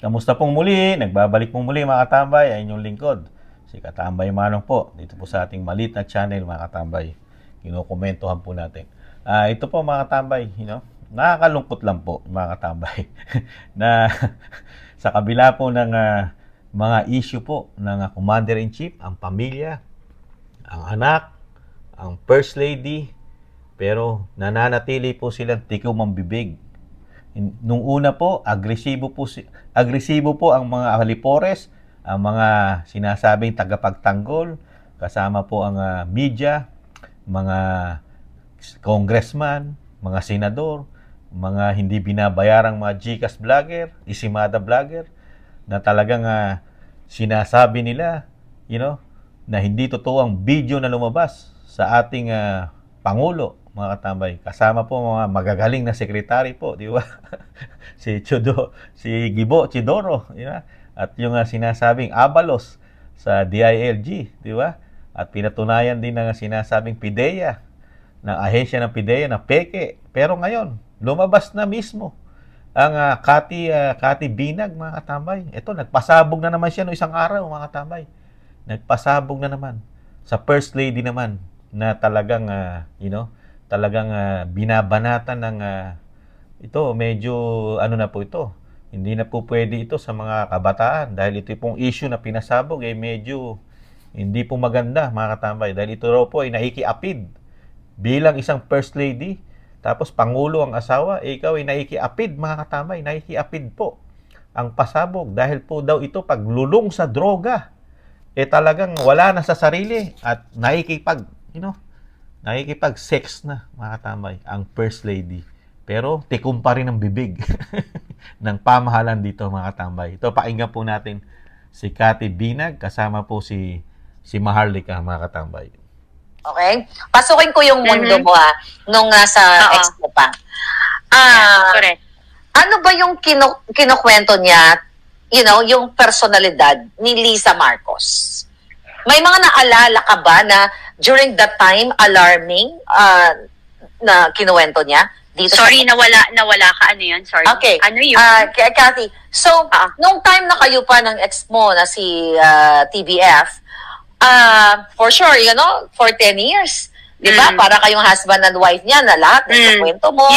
Kamusta pong muli? Nagbabalik pong muli mga katambay, ay inyong lingkod. Si Katambay Manong po, dito po sa ating maliit na channel mga katambay. Kinukomentohan po natin. Ito po mga katambay, nakakalungkot lang po mga katambay. Na sa kabila po ng mga issue po ng Commander-in-Chief, ang pamilya, ang anak, ang First Lady, pero nananatili po silang tikom ang bibig. Nung una po, agresibo po ang mga Alipores, ang mga sinasabing tagapagtanggol, kasama po ang media, mga congressman, mga senador, mga hindi binabayarang mga GCash vlogger, Isimada vlogger, na talagang sinasabi nila, na hindi totoo ang video na lumabas sa ating Pangulo, mga katambay. Kasama po mga magagaling na sekretary po, di ba? si Gibo Chidoro, di ba? At yung sinasabing Abalos sa DILG, di ba? At pinatunayan din ng sinasabing PIDEA, ng ahensya ng PIDEA na peke. Pero ngayon, lumabas na mismo ang Cathy Binag, mga katambay. Ito, nagpasabog na naman siya no isang araw, mga katambay. Nagpasabog na naman sa First Lady naman na talagang, talagang binabanatan ng ito, medyo na po ito. Hindi na po pwede ito sa mga kabataan dahil ito pong issue na pinasabog medyo hindi po maganda, mga katambay. Dahil ito raw po ay naikiapid bilang isang First Lady, tapos Pangulo ang asawa, ikaw ay naikiapid, mga katambay. Naikiapid po ang pasabog dahil po daw ito paglulong sa droga. Talagang wala na sa sarili at nakikipag-sex na, mga katambay, ang First Lady. Pero tikom pa rin ang bibig ng pamahalan dito, mga katambay. Ito, pakinggan po natin si Cathy Binag, kasama po si Maharlika, mga katambay. Okay? Pasukin ko yung mundo mo nung nasa expo pa. Correct. Ano ba yung kinukwento niya, yung personalidad ni Lisa Marcos? May mga naalala ka ba na during that time, alarming na kinuwento niya? Dito Sorry, nawala ka. Ano yun? Sorry. Okay. Ano yun? Cathy, so, nung time na kayo pa ng expo na si TBF, for sure, for 10 years, di ba? Para kayong husband and wife niya na lahat ng kwento mo.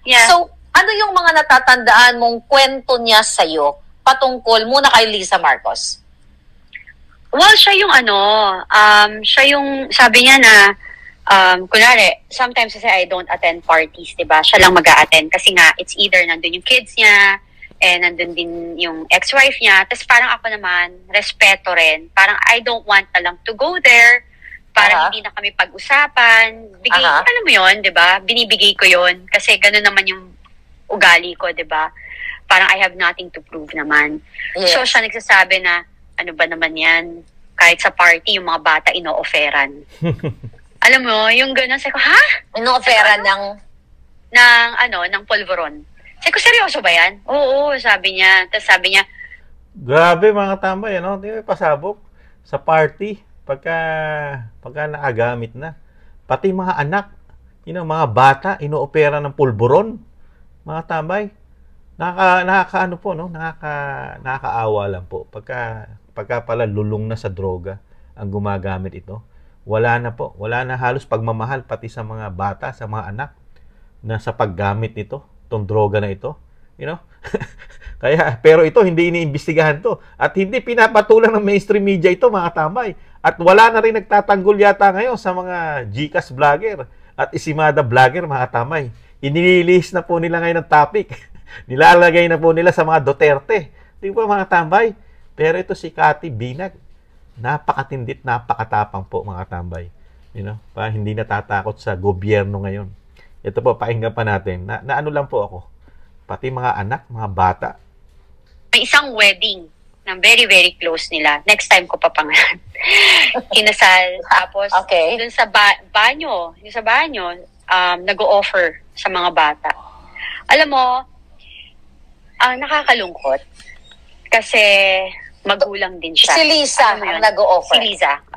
Yeah. So, ano yung mga natatandaan mong kwento niya sa'yo patungkol muna kay Lisa Marcos? Well, siya yung siya yung sabi niya na, kunwari, sometimes kasi I don't attend parties, diba? Siya lang mag-a-attend kasi nga, it's either nandun yung kids niya, nandun din yung ex-wife niya. Tapos parang ako naman, respeto rin. Parang I don't want na lang to go there, parang hindi na kami pag-usapan. Alam mo yun, diba? Binibigay ko yun. Kasi gano'n naman yung ugali ko, diba? Parang I have nothing to prove naman. Yes. So siya nagsasabi na, ano ba naman yan? Kahit sa party, yung mga bata ino-offeran. Alam mo, yung gano'n, sabi ko, ha? Ino-offeran ng polvoron. Sabi ko, seryoso ba yan? Oo, sabi niya. Tapos sabi niya, grabe, mga tambay, Di ba pasabog sa party pagka nakagamit na. Pati mga anak, mga bata, ino-opera ng pulburon. Mga tambay, nakakaawa lang po. Pagka pala lulong na sa droga ang gumagamit ito. Wala na halos pagmamahal pati sa mga bata, sa mga anak na sa paggamit nito, itong droga na ito. Pero ito, hindi iniimbestigahan to. At hindi pinapatulang ng mainstream media ito, mga tambay. At wala na rin nagtatanggol yata ngayon sa mga GCash vlogger at Isimada vlogger, mga tambay. Inililis na po nila ngayon ng topic. Nilalagay na po nila sa mga Duterte. Di ba, mga tambay? Pero ito si Cathy Binag, napakatindit, napakatapang po, mga tambay. Hindi natatakot sa gobyerno ngayon. Ito po, pakinggan pa natin. Na ano lang po ako. Pati mga anak, mga bata. may isang wedding ng very, very close nila. Next time ko papangalan. Kinasal. Tapos, dun sa banyo, nag-o-offer sa mga bata. Alam mo, nakakalungkot. Kasi magulang din siya. Si Lisa ang nag-o-offer.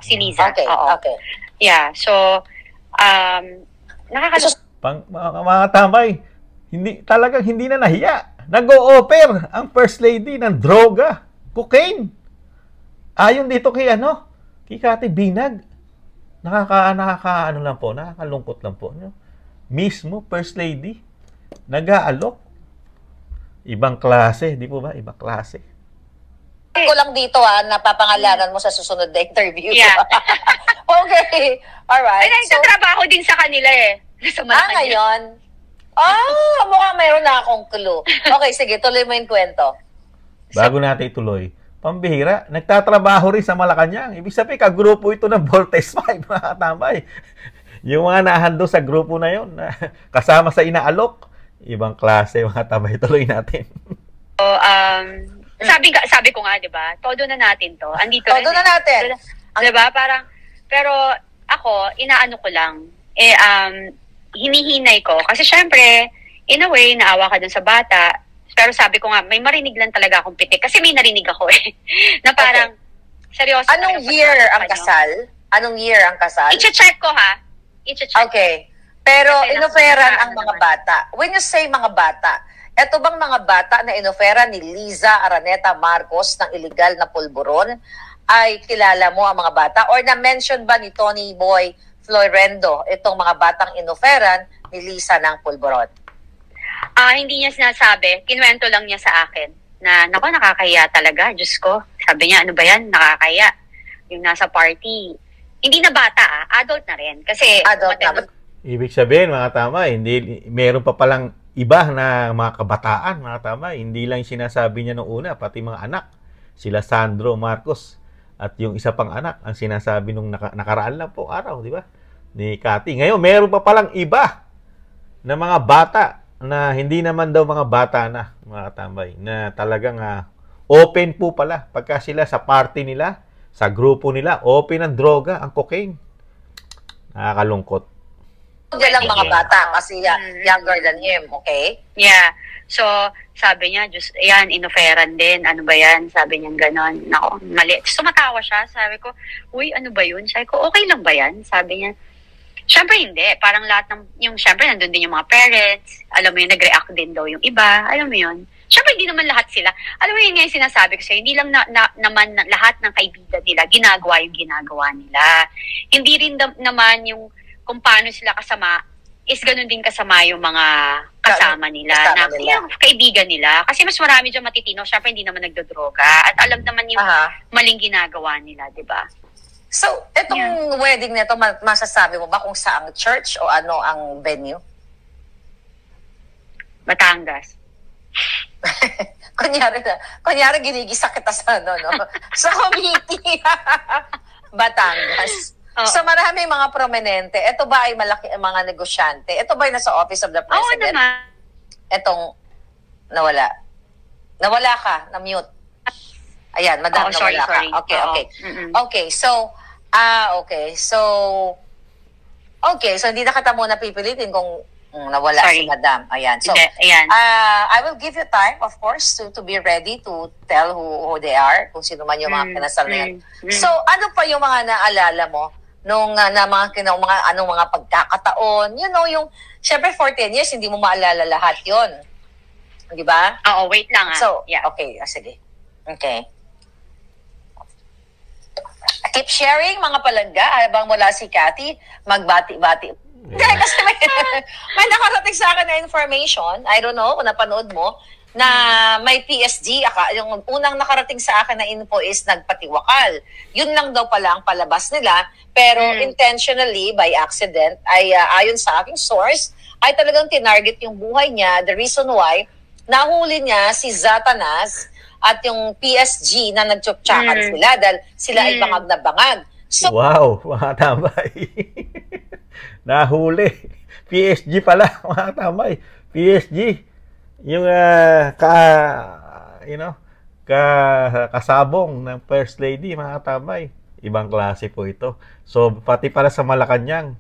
Si Liza. Okay, oo. okay. Yeah, so, nakakalungkot. Mga tambay, hindi na nahiya. nag-o-offer ang First Lady ng droga, cocaine. Ayon dito kay kay Cathy Binag. Ano lang po, nakakalungkot lang po. No? Mismo, First Lady, nag-aalok. Ibang klase, di po ba? Ibang klase. Ko lang dito napapangalanan mo sa susunod na interview. Yeah. Okay. Alright. Ay, nagtatrabaho din sa kanila eh. Sa Malacanang. Ngayon? Mukhang mayroon na akong clue. Okay, sige, tuloy mo yung kwento. Bago natin ituloy, pambihira, nagtatrabaho rin sa Malacanang. Ibig sabihin, kagrupo ito ng Voltes 5, mga katambay. Yung mga nahando sa grupo na yun, kasama sa inaalok, ibang klase, mga katambay. Tuloy natin. So, sabi ko nga, 'di ba? Todo na natin 'to. Andito Todo na natin. 'Di ba? Parang pero ako inaano ko lang hinihinay ko kasi syempre in a way naawa ka dun sa bata. Pero sabi ko nga may marinig lang talaga akong pitik kasi may narinig ako na parang seryoso. Anong year ang kasal? Anong year ang kasal? I-check ko ha. I-check. Okay. Pero Kasi inoferan ang naman. mga bata. When you say mga bata, eto bang mga bata na inofera ni Liza Araneta Marcos ng illegal na pulburon ay kilala mo ang mga bata? Or na-mention ba ni Tony Boy Florendo itong mga batang inoferan ni Liza ng pulburon? Hindi niya sinasabi. Kinuwento lang niya sa akin na, naku, nakakaya talaga. Diyos ko. Sabi niya, ano ba yan? Nakakaya. Yung nasa party. Hindi na bata, adult na rin. Kasi, Adult na. Ibig sabihin, mga tama, hindi, meron pa palang iba na mga kabataan, mga tama. Hindi lang sinasabi niya nung una, pati mga anak. Sila Sandro Marcos at yung isa pang anak, ang sinasabi nung nakaraan lang po araw, di ba? Ni Cathy. Ngayon, meron pa palang iba na mga bata na hindi naman daw mga bata na, mga katambay, na talagang open po pala. Pagka sila sa party nila, sa grupo nila, open ang droga, ang cocaine. Nakakalungkot. Diyan lang mga bata kasi younger than him, okay? yeah. So, sabi niya, just, yan, inoferan din. Ano ba yan? Sabi niya gano'n. Nako, mali. Sumatawa siya. Sabi ko, uy, ano ba yun? Sabi ko, okay lang ba yan? Sabi niya, syempre hindi. Parang lahat ng, syempre nandun din yung mga parents. Alam mo yun, nag-react din daw yung iba. Alam mo yun. Syempre, hindi naman lahat sila. Alam mo yun nga yung sinasabi ko sa'yo, hindi lang naman lahat ng kaibigan nila ginagawa yung ginagawa nila. Hindi rin naman yung kung paano sila kasama, is ganun din kasama yung mga kasama nila. Yung kaibigan nila. Kasi mas marami dyan matitino. Syempre, hindi naman nagdodroga. At alam naman yung maling ginagawa nila, di ba? So, itong wedding nito, masasabi mo ba kung saang church o ano ang venue? Batangas. kunyari ginigisa kita sa sa committee. Batangas. So marami mga prominente. Ito ba ay malaki mga negosyante? Ito ba ay nasa Office of the President? Oo naman. Etong nawala. Nawala ka, na-mute. Ayan, madam, nawala sorry. ka. Okay. Okay, so hindi na kita muna pipilitin kung nawala si madam. Ayan. So, ayan. I will give you time, of course, to be ready to tell who they are, kung sino man yung mga kinasal na yan. So, ano pa yung mga naalala mo nung mga pagkakataon? You know, yung, syempre, for 10 years, hindi mo maalala lahat yon, di ba? Oo, wait lang So, yeah. okay, sige. Okay. Keep sharing, mga palangga, habang wala si Cathy, magbati-bati. Hindi, kasi may nakarating sa akin na information, I don't know kung napanood mo, na may PSG, yung unang nakarating sa akin na info is nagpatiwakal. Yun lang daw pala ang palabas nila, pero intentionally, by accident, ay ayon sa aking source, ay talagang tinarget yung buhay niya. The reason why, nahuli niya si Zatanas at yung PSG na nagtsuktsakan sila dahil sila ay bangag na bangag. So, wow, mga tambay. Nahuli. PSG pala, mga tambay. PSG. Yung kasabong ng First Lady, mga tambay. Ibang klase po ito. So, pati pala sa Malacanang,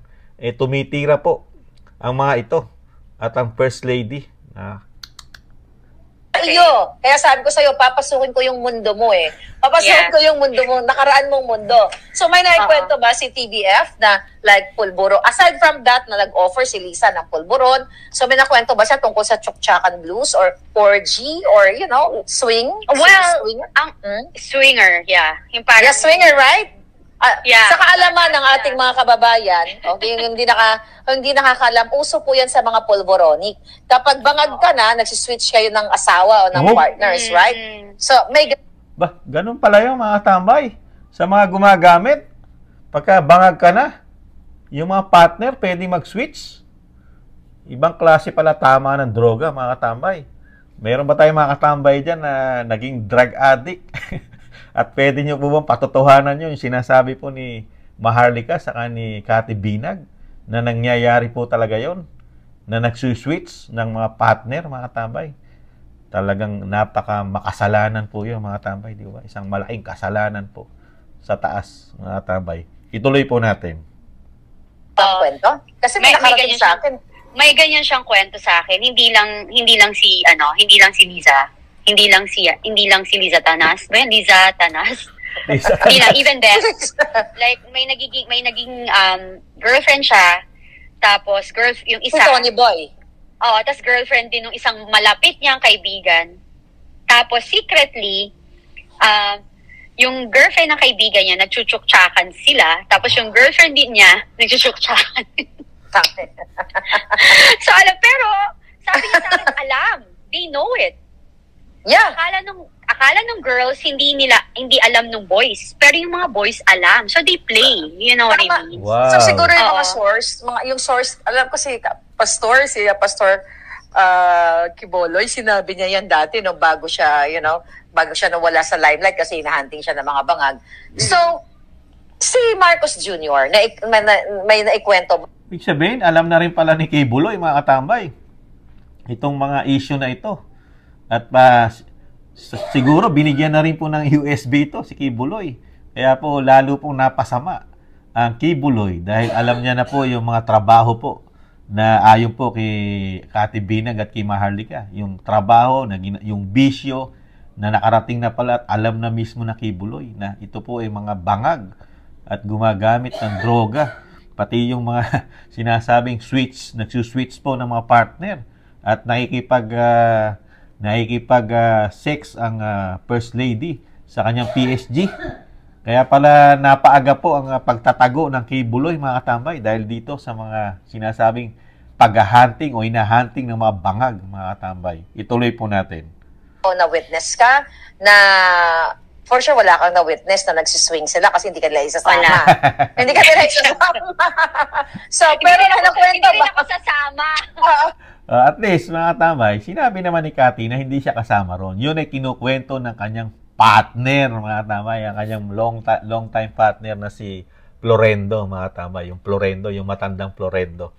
tumitira po ang mga ito at ang First Lady. Iyo. Kaya sabi ko sa'yo, papasukin ko yung mundo mo eh. Papasukin ko yung mundo mo, nakaraan mong mundo. So may naikwento ba si TBF na like pulburo? Aside from that, na nag-offer si Lisa ng pulburon, so may nakwento ba siya tungkol sa Chukchakan Blues or 4G or, you know, swing? Well, swinger? Swinger, yeah. Yung parang, Yeah, swinger, right? Yeah. Sa kaalaman ng ating mga kababayan, okay, yung hindi nakakalam, uso po yan sa mga pulboronic. Kapag bangag ka na, nagsiswitch kayo ng asawa o ng partners, right? So, may... Ba, ganun pala yung mga tambay. Sa mga gumagamit, pagka bangag ka na, yung mga partner pwede mag-switch. Ibang klase pala tama ng droga, mga katambay. Meron ba tayong mga katambay dyan na naging drug addict? At pwede nyo po bang patotohanan nyo yung sinasabi po ni Maharlika saka ni Cathy Binag na nangyayari po talaga yon, na nagsuswitch ng mga partner, mga tambay. Talagang napaka makasalanan po yun, mga tambay, di ba? Isang malaking kasalanan po sa taas, mga tambay. Ituloy po natin. kwento? Kasi may nakarating sa akin. May ganyan siyang kwento sa akin. Hindi lang si Liza. Hindi lang si Liza Tanas. Ba yan? Liza Tanas. Hindi lang, even then, like, may naging girlfriend siya, tapos yung isa. Tony Boy. Oo, tapos girlfriend din ng isang malapit niyang kaibigan. Tapos secretly, yung girlfriend ng kaibigan niya, nagchuchuktsakan sila, tapos yung girlfriend din niya, nagchuchuktsakan. So, pero, sabi niya sa akin, alam. They know it. Yeah. Akala nung girls hindi alam nung boys, pero yung mga boys alam. So they play, you know what I mean? Wow. So siguro yung mga source, yung source, alam ko si Pastor Kiboloy, sinabi niya yan dati no bago siya nawala sa limelight kasi hinahunting siya ng mga bangag. So si Marcos Jr. may naikwento. Ibig sabihin, alam na rin pala ni Kibuloy, mga katambay, itong mga issue na ito. At siguro binigyan na rin po ng USB ito si Kibuloy. Kaya po lalo pong napasama ang Kibuloy dahil alam niya na po yung mga trabaho po na ayon po kay Cathy Binag at kay Maharlika. Yung trabaho, yung bisyo na nakarating na pala at alam na mismo na Kibuloy na ito po ay mga bangag at gumagamit ng droga. Pati yung mga sinasabing nagsuswitch po ng mga partner at nakikipag-sex ang First Lady sa kanyang PSG. Kaya pala napaaga po ang pagtatago ng Kibuloy, mga katambay, dahil dito sa mga sinasabing pag-hunting o hinahunting ng mga bangag, mga katambay. Ituloy po natin. Na-witness ka na for sure wala kang na-witness na nagsiswing sila kasi hindi ka nila isasama. Hindi ka nila isasama. So, pero hindi rin ako sasama. At least, mga tambay, sinabi naman ni Cathy na hindi siya kasama ron. Yun ay kinukwento ng kanyang partner, mga tambay, ang kanyang long time partner na si Florendo, mga tambay. Yung Florendo, yung matandang Florendo.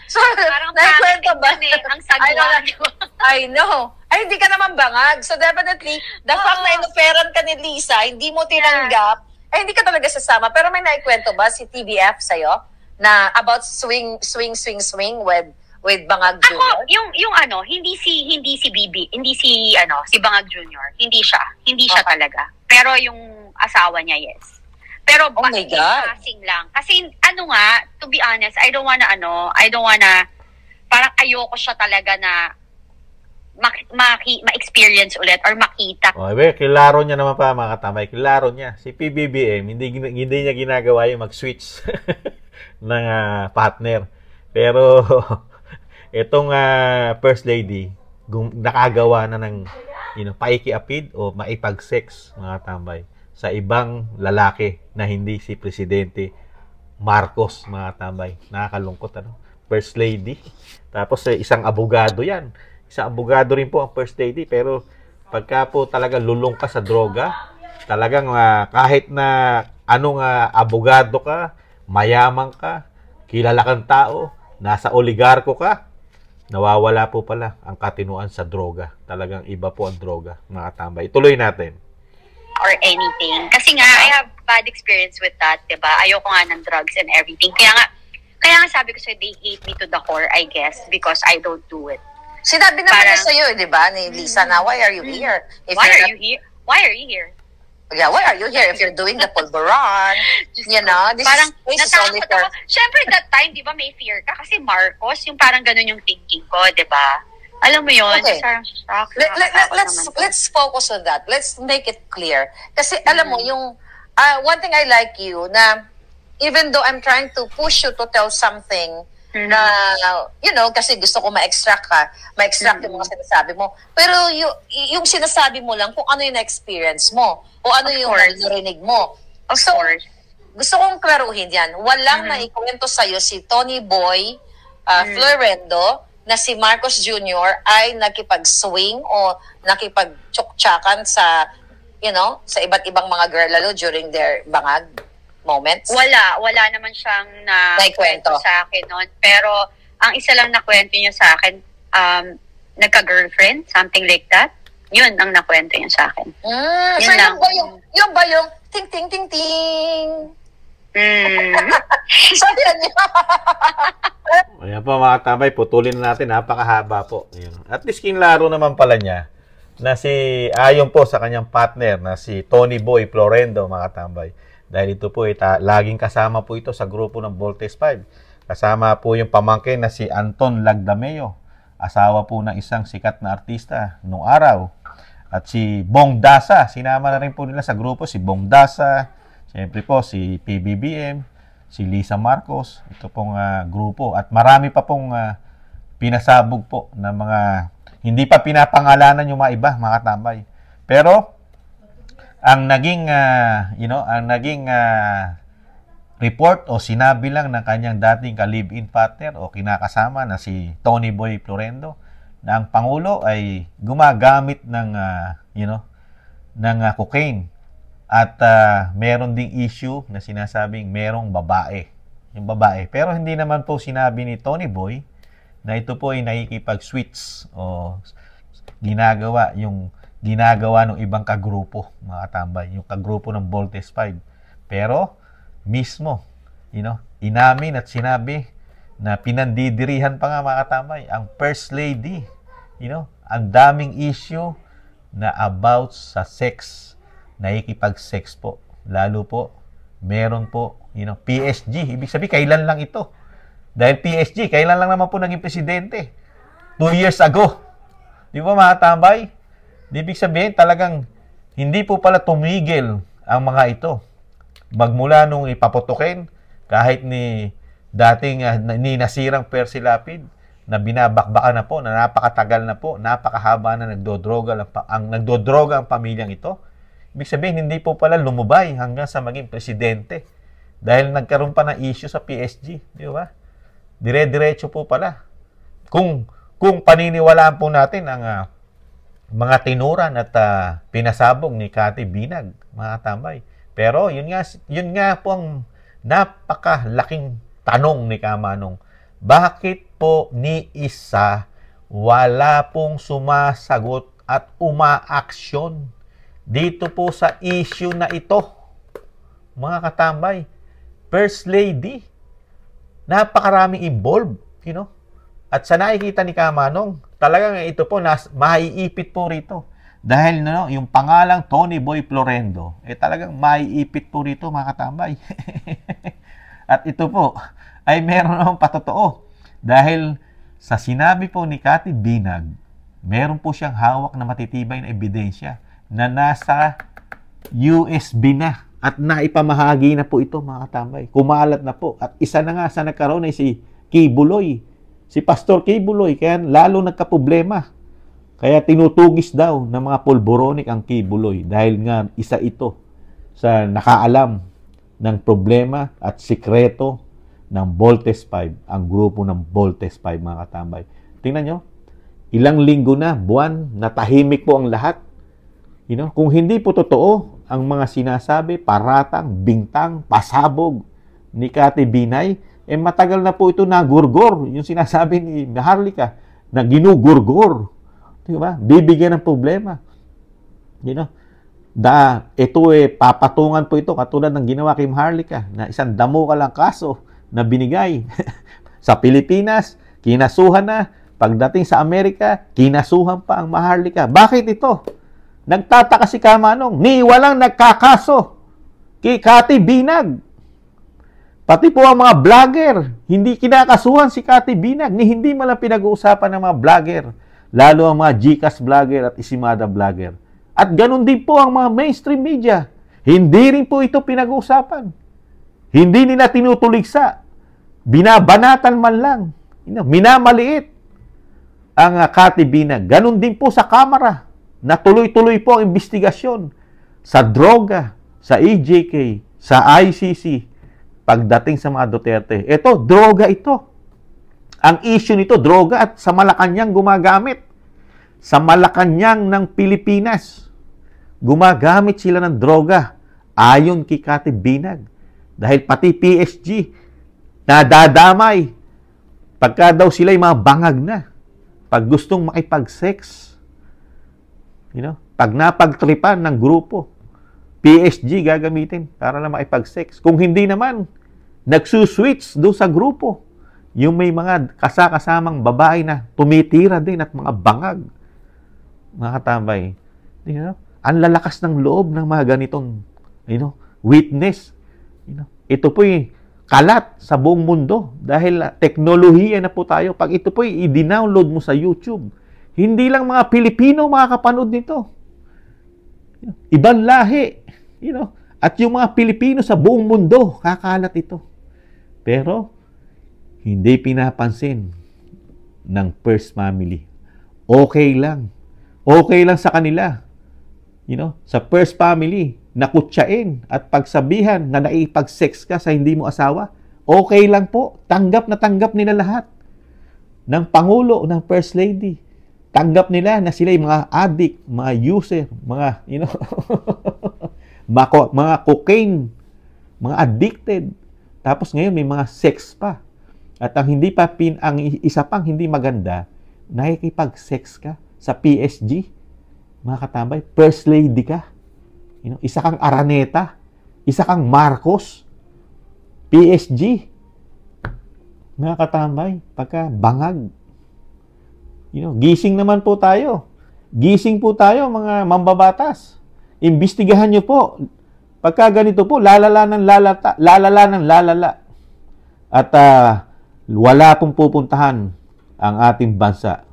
So, naikwento ba? Ang sagwa. I know. Ay, hindi ka naman bangag. So, definitely, the fact na inoferan ka ni Lisa, hindi mo tinanggap, ay hindi ka talaga sasama. Pero may naikwento ba si TBF sa'yo? Na about swing with Bangag Jr. Ako, hindi si Bibi, si Bangag Jr. Hindi siya talaga. Pero yung asawa niya, yes. Pero passing lang. Kasi to be honest, I don't wanna parang ayoko siya talaga na ma-experience ulit or makita. Klaro niya naman pa, mga katambay. Klaro niya. Si PBBM, hindi niya ginagawa yung mag-switch ng partner. Pero itong First Lady, nakagawa na ng paikiapid o maipag-sex, mga tambay, sa ibang lalaki na hindi si Presidente Marcos, mga tambay. Nakakalungkot, First Lady. Tapos isang abogado yan. Isang abogado rin po ang First Lady, pero pagka po talaga lulong ka sa droga, talagang kahit na anong abogado ka, mayaman ka, kilala kang tao, nasa oligarko ka, nawawala po pala ang katinuan sa droga. Talagang iba po ang droga, mga tambay. Ituloy natin. Or anything. Kasi nga, I have bad experience with that, diba? Ayoko nga ng drugs and everything. Kaya nga sabi ko sa'yo, they hate me to the core, I guess, because I don't do it. Sinabi naman Parang- niya sa'yo, di ba, ni Lisa, na why are you here? If Why you're are you here? Why are you here? Yeah, why are you here if you're doing the pulburon? You know, this Parang place is only natakot for... ako. Siyempre, that time, di ba, may fear ka? Kasi Marcos, yung parang ganun yung thinking ko, di ba? Alam mo yun? Okay. Parang shock. Let's focus on that. Let's make it clear. Kasi alam mo, yung... one thing I like you, na even though I'm trying to push you to tell something, na, you know, kasi gusto ko ma-extract yung mga sinasabi mo. Pero yung sinasabi mo lang kung ano yung na-experience mo o ano yung narinig mo. Of course. Gusto kong klaruhin yan. Walang naikwento sa'yo si Tony Boy Florendo na si Marcos Jr. ay nakipag-swing o nakipag-tsuktsakan sa, you know, sa iba't ibang mga girl lalo during their bangag moments? Wala naman siyang naikwento sa akin noon. Pero, ang isa lang nakwento niya sa akin, nagka-girlfriend, something like that. Yun ang nakwento niya sa akin. So, yung ba yung ting, ting, ting, ting? So, yan yun. Ayan po mga tambay, putulin na natin, napakahaba po. Ayan. At least kinlaro naman pala niya na ayon po sa kanyang partner na si Tony Boy Florendo, mga tambay. Dahil ito po, laging kasama po ito sa grupo ng Voltes 5. Kasama po yung pamangkin na si Anton Lagdameo, asawa po ng isang sikat na artista noong araw. At si Bong Dasa, sinama na rin po nila sa grupo si Bong Dasa, siyempre po si PBBM, si Lisa Marcos, ito pong grupo. At marami pa pong pinasabog po na mga, hindi pa pinapangalanan yung mga iba, mga tambay. Pero, ang naging report o sinabi lang ng kanyang dating ka-live-in partner o kinakasama na si Tony Boy Florendo na ang Pangulo ay gumagamit ng cocaine at meron ding issue na sinasabing merong babae. Yung babae. Pero hindi naman po sinabi ni Tony Boy na ito po ay nakikipag-switch o ginagawa ng ibang kagrupo, mga tambay, yung kagrupo ng Voltes 5. Pero, mismo, inamin at sinabi na pinandidirihan pa nga, mga tambay, ang First Lady, ang daming issue na about sa sex, nakikipag-sex po. Lalo po, meron po, PSG. Ibig sabihin, kailan lang ito? Dahil PSG, kailan lang naman po naging presidente? 2 years ago. Di ba, mga tambay? Ibig sabihin, talagang hindi po pala tumigil ang mga ito. Magmula nung ipaputukin, kahit ni dating ni nasirang Percy Lapid, na binabakbakan na po, na napakatagal na po, napakahaba na nagdodroga ang pamilyang ito. Ibig sabihin, hindi po pala lumubay hanggang sa maging presidente. Dahil nagkaroon pa ng issue sa PSG. Di ba? Dire-diretso po pala. Kung paniniwalaan po natin ang mga tinuran at pinasabog ni Cathy Binag, mga tambay. Pero yun nga po ang napakalaking tanong ni Kamanong. Bakit po ni isa wala pong sumasagot at umaaksyon dito po sa issue na ito? Mga katambay, First Lady, napakaraming involved, At sa nakikita ni Kamanong, talagang ito po, maiipit po rito. Dahil yung pangalang Tony Boy Florendo, talagang maiipit po rito, mga katambay. At ito po, ay meron namang patotoo. Dahil sa sinabi po ni Cathy Binag, meron po siyang hawak na matitibay na ebidensya na nasa USB na. At naipamahagi na po ito, mga katambay. Kumalat na po. At isa na nga sa nagkaroon ay si Kibuloy. Si Pastor Kibuloy, kaya lalo nagkaproblema. Kaya tinutugis daw ng mga pulboronic ang Kibuloy dahil nga isa ito sa nakaalam ng problema at sikreto ng Voltes 5, ang grupo ng Voltes 5, mga katambay. Tingnan nyo, ilang linggo na, buwan, natahimik po ang lahat. Kung hindi po totoo ang mga sinasabi, paratang, bintang, pasabog ni Cathy Binay, matagal na po ito nagurgor. Yung sinasabi ni Maharlika, na ginugurgor. Diba? Bibigyan ng problema. Ito papatungan po ito katulad ng ginawa kay Maharlika na isang damo ka lang kaso na binigay sa Pilipinas, kinasuhan na, Pagdating sa Amerika, kinasuhan pa ang Maharlika. Bakit ito? Nagtataka si Kamanong, ni walang nagkakaso kay Cathy Binag. Pati po ang mga vlogger, hindi kinakasuhan si Cathy Binag, ni hindi malang pinag-uusapan ng mga vlogger, lalo ang mga GCash vlogger at Isimada vlogger. At ganun din po ang mga mainstream media. Hindi rin po ito pinag-uusapan. Hindi nila tinutuligsa. Binabanatan man lang. Minamaliit ang Cathy Binag. Ganun din po sa Kamara, na tuloy-tuloy po ang investigasyon sa droga, sa EJK, sa ICC, pagdating sa mga Duterte. Ito, droga ito. Ang issue nito, droga, at sa Malacanang gumagamit. Sa Malacanang ng Pilipinas, gumagamit sila ng droga ayon kay Cathy Binag. Dahil pati PSG, nadadamay. Pagka daw sila'y mga bangag na. Pag gustong makipag-sex, pag napagtripan ng grupo, PSG gagamitin para lang makipag-sex. Kung hindi naman, nagsuswitch doon sa grupo. Yung may mga kasakasamang babae na tumitira din at mga bangag. Mga katambay. Ang lalakas ng loob ng mga ganitong witness. Ito po'y kalat sa buong mundo dahil teknolohiya na po tayo. Pag ito po'y i-download mo sa YouTube, hindi lang mga Pilipino makakapanood nito. Ibang lahi. At yung mga Pilipino sa buong mundo, kakalat ito. Pero, hindi pinapansin ng first family. Okay lang. Okay lang sa kanila. Sa first family, nakutsain at pagsabihan na naipag-sex ka sa hindi mo asawa, okay lang po. Tanggap na tanggap nila lahat. Ng Pangulo, ng First Lady. Tanggap nila na sila yung mga addict, mga user, mga, mga cocaine, mga addicted. Tapos ngayon may mga sex pa. At ang hindi pa ang isa pang hindi maganda, nakikipag-sex ka sa PSG. Mga katambay, First Lady ka. Isa kang Araneta, isa kang Marcos, PSG. Mga katambay, pagka bangag. Gising naman po tayo. Gising po tayo, mga mambabatas. Imbestigahan nyo po. Pagka ganito po, lalala ng lalala. At wala pong pupuntahan ang ating bansa.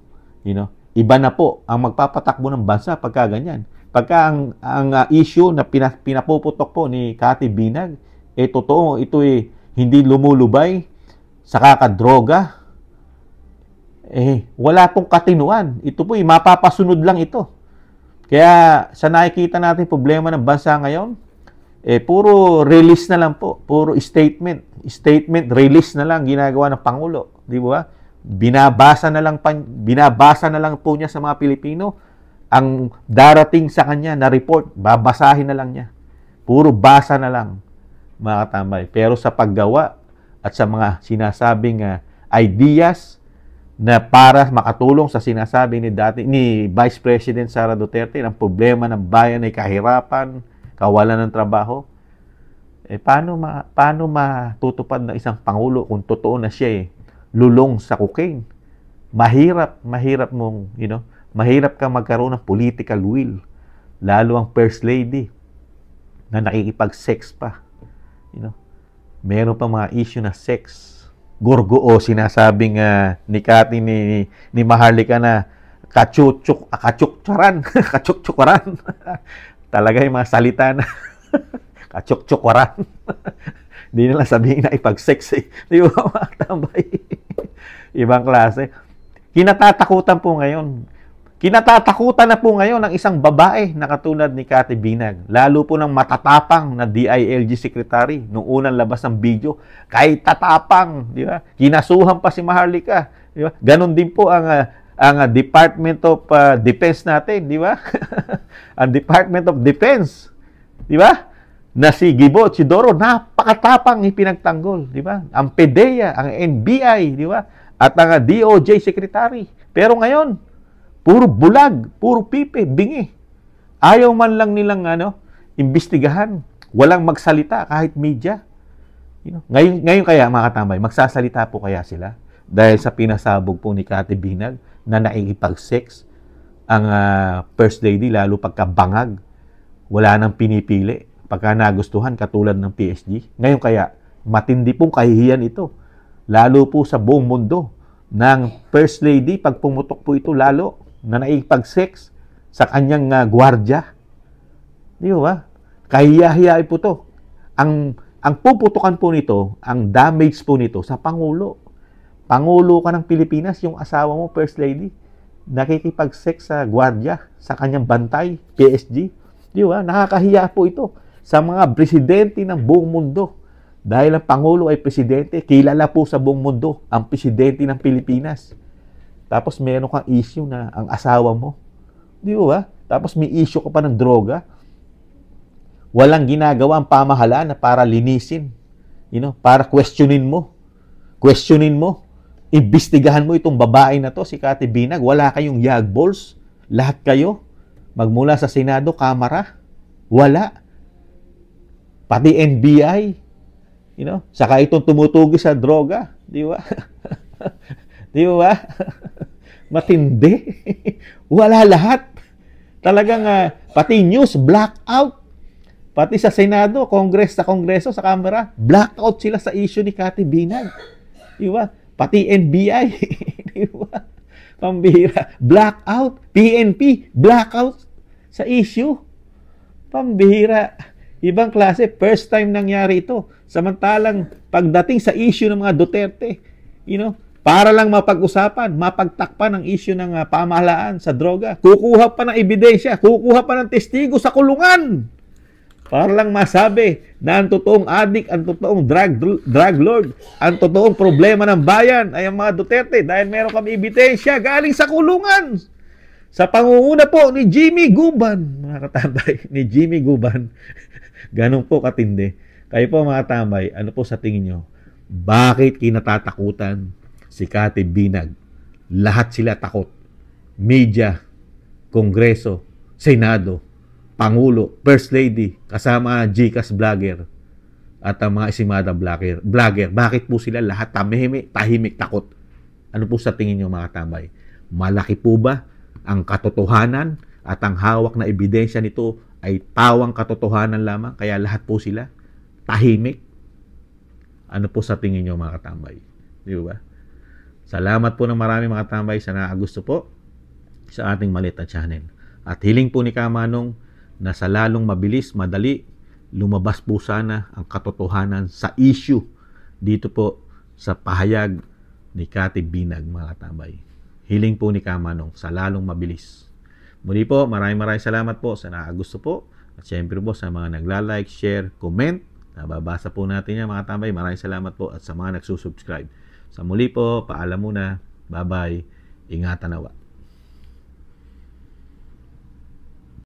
Iba na po ang magpapatakbo ng bansa pagka ganyan. Pagka ang issue na pinapuputok po ni Cathy Binag, totoo, ito hindi lumulubay sa kakadroga, wala pong katinuan. Ito po, mapapasunod lang ito. Kaya, sa nakikita natin problema ng bansa ngayon, puro release na lang po. Puro statement. Statement, release na lang ginagawa ng Pangulo. Di ba? Binabasa na lang po niya sa mga Pilipino ang darating sa kanya na report. Babasahin na lang niya. Puro basa na lang, mga katambay. Pero sa paggawa at sa mga sinasabing ideas na para makatulong sa sinasabi ni Vice President Sara Duterte, ang problema ng bayan ay kahirapan, kawalan ng trabaho. Paano matutupad ng isang pangulo kung totoo na siya lulong sa cocaine? Mahirap kang magkaroon ng political will. Lalo ang First Lady na nakikipag-sex pa. Meron pa mga issue na sex. Gurgo o sinasabing ni Cathy ni Maharlika na katsuktsukaran. Katsuktsukaran. Talaga yung mga salita na katsuktsukaran. Hindi nila sabihin na ipag-sex Di ba mga tambay? Ibang klase. Kinatatakutan na po ngayon ng isang babae na katulad ni Cathy Binag. Lalo po ng matatapang na DILG Secretary nung unang labas ng video. Kahit tatapang, di ba? Kinasuhan pa si Maharlika. Di ba? Ganon din po ang Department of Defense natin, di ba? Ang Department of Defense, di ba? Na si Gibo Chidoro, napakatapang ipinagtanggol, di ba? Ang PDEA, ang NBI, di ba? At ang DOJ Secretary. Pero ngayon, puro bulag, puro pipe, bingi. Ayaw man lang nilang imbestigahan. Walang magsalita kahit media. Ngayon kaya mga katambay, magsasalita po kaya sila? dahil sa pinasabog po ni Kati Binag na nakikipag-sex ang First Lady, lalo pagka bangag. Wala nang pinipili. Pagka nagustuhan, katulad ng PSG. Ngayon kaya, matindi pong kahihiyan ito. Lalo po sa buong mundo ng First Lady, pag pumutok po ito lalo, na nakikipag-sex sa kanyang gwardya. Di ba? Kahiya-hiya po to. Ang puputukan po nito, ang damage po nito sa Pangulo. Pangulo ka ng Pilipinas, yung asawa mo, First Lady, nakikipag-sex sa gwardya, sa kanyang bantay, PSG. Di ba? Nakakahiya po ito sa mga presidente ng buong mundo. Dahil ang Pangulo ay presidente, kilala po sa buong mundo ang presidente ng Pilipinas. Tapos meron kang issue na ang asawa mo. Di ba? Tapos may issue ka pa ng droga. Walang ginagawa ang pamahalaan na para linisin. Para questionin mo. Imbestigahan mo itong babae na to, si Kati Binag. Wala kayong yagballs. Lahat kayo. Magmula sa Senado, Kamara. Wala. Pati NBI. Saka itong tumutugi sa droga. Di ba? Di ba? Matindi. Wala lahat. Talagang pati news, blackout. Pati sa Senado, sa Kongreso, sa Kamara, blackout sila sa issue ni Kati Binag. Di ba? Pati NBI. Di ba? Pambihira. Blackout. PNP, blackout sa issue. Pambihira. Ibang klase. First time nangyari ito. Samantalang pagdating sa issue ng mga Duterte, para lang mapag-usapan, mapagtakpan ang issue ng pamahalaan sa droga. Kukuha pa ng ebidensya, kukuha pa ng testigo sa kulungan. Para lang masabi na ang totoong addict, ang totoong drug lord, ang totoong problema ng bayan ay ang mga Duterte dahil meron kami ebidensya galing sa kulungan. Sa pangunguna po ni Jimmy Guban, mga katambay, ni Jimmy Guban. Ganun po katindi. Kayo po mga tambay, ano po sa tingin nyo? Bakit kinatatakutan si Kati Binag? Lahat sila takot. Media, Kongreso, Senado, Pangulo, First Lady, kasama Gcash vlogger at ang mga Isimada vlogger. Bakit po sila lahat tahimik, takot? Ano po sa tingin nyo mga tambay? Malaki po ba ang katotohanan at ang hawak na ebidensya nito ay tawang katotohanan lamang kaya lahat po sila tahimik? Ano po sa tingin nyo mga katambay? Di ba? Salamat po ng marami mga katambay sa nakagusto po sa ating maliit na channel. At hiling po ni Kamanong na sa lalong mabilis, madali, lumabas po sana ang katotohanan sa issue dito po sa pahayag ni Kati Binag mga katambay. Hiling po ni Kamanong sa lalong mabilis. Muli po, maraming salamat po sa nakagusto po. At syempre po sa mga nagla-like, share, comment. Nababasa po natin yan mga tambay. Maraming salamat po at sa mga nagsusubscribe. Sa muli po, paalam muna. Bye-bye. Ingatan nawa.